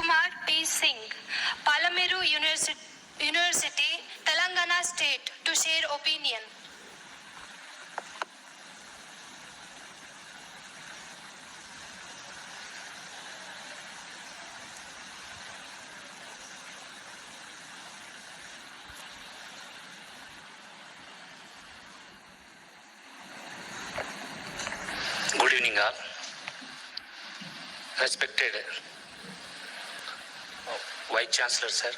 Kumar P. Singh, Palamiru University, Telangana State, to share opinion. Good evening all. Respected Vice Chancellor sir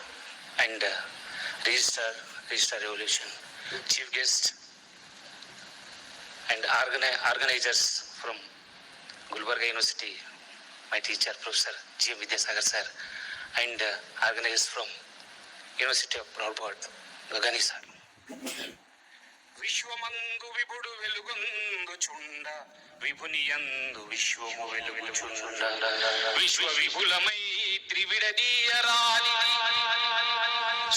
and Registrar Revolution, Chief Guest and organizers from Gulbarga University, my teacher Professor G. Vidyasagar sir, and organizers from University of Broadwood, Gagani sir. విశ్వమందు విభుడు వెలుగొందు చుండ విభునియందు విశ్వము వెలుగుచుండ విశ్వ విపులమై త్రివిడదీయరాని.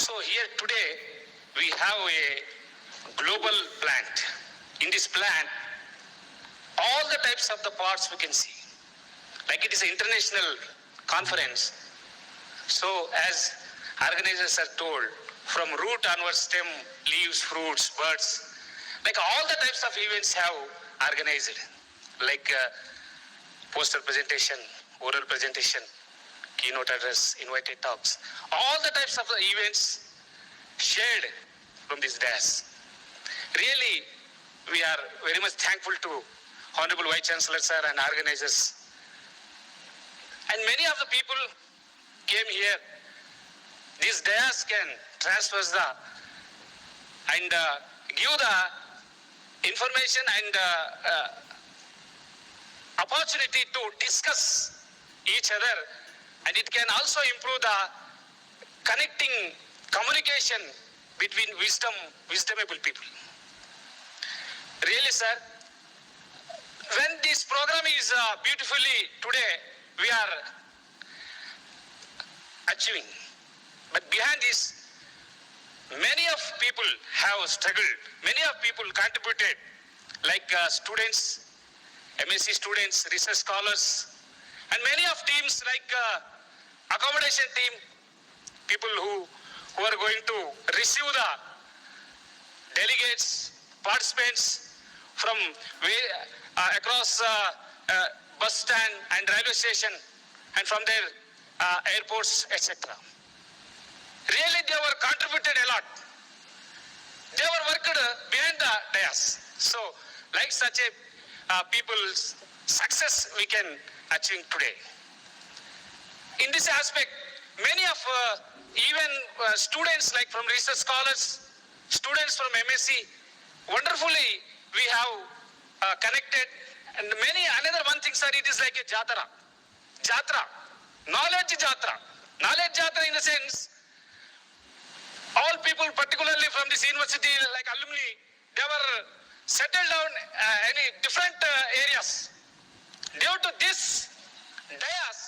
So here today we have a global plant. In this plant all the types of the parts we can see, like it is an international conference. So as organizers are told, from root onwards, stem, leaves, fruits, birds, like all the types of events have organized, like poster presentation, oral presentation, keynote address, invited talks, all the types of the events shared from this dais. Really, we are very much thankful to Honorable Vice Chancellor sir and organizers. And many of the people came here. This dais can transfer the and give the information and opportunity to discuss each other, and it can also improve the connecting communication between wisdomable people. Really sir, when this program is beautifully today we are achieving, but behind this many of people have struggled, many of people contributed, like students, MSc students, research scholars, and many of teams like accommodation team, people who are going to receive the delegates, participants from across bus stand and railway station and from their airports, etc. Really, they were contributed a lot. They were worked behind the dais. So, like such a people's success we can achieve today. In this aspect, many of even students like from research scholars, students from MSc, wonderfully we have connected. And many another one thing sir, it is like a jatra, knowledge jatra in the sense. All people, particularly from this university, like alumni, they were settled down in different areas. Due to this dais,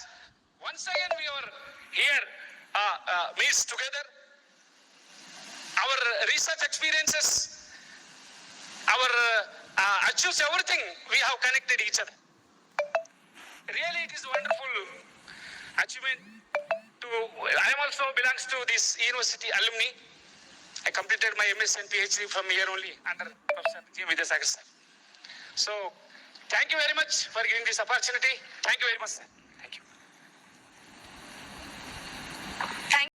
once again we are here meets together. Our research experiences, our achieves everything, we have connected each other. Really, it is wonderful achievement. I am also belongs to this university alumni. I completed my MS and PhD from here only under Professor G. Vidyasagar sir. So, thank you very much for giving this opportunity. Thank you very much sir.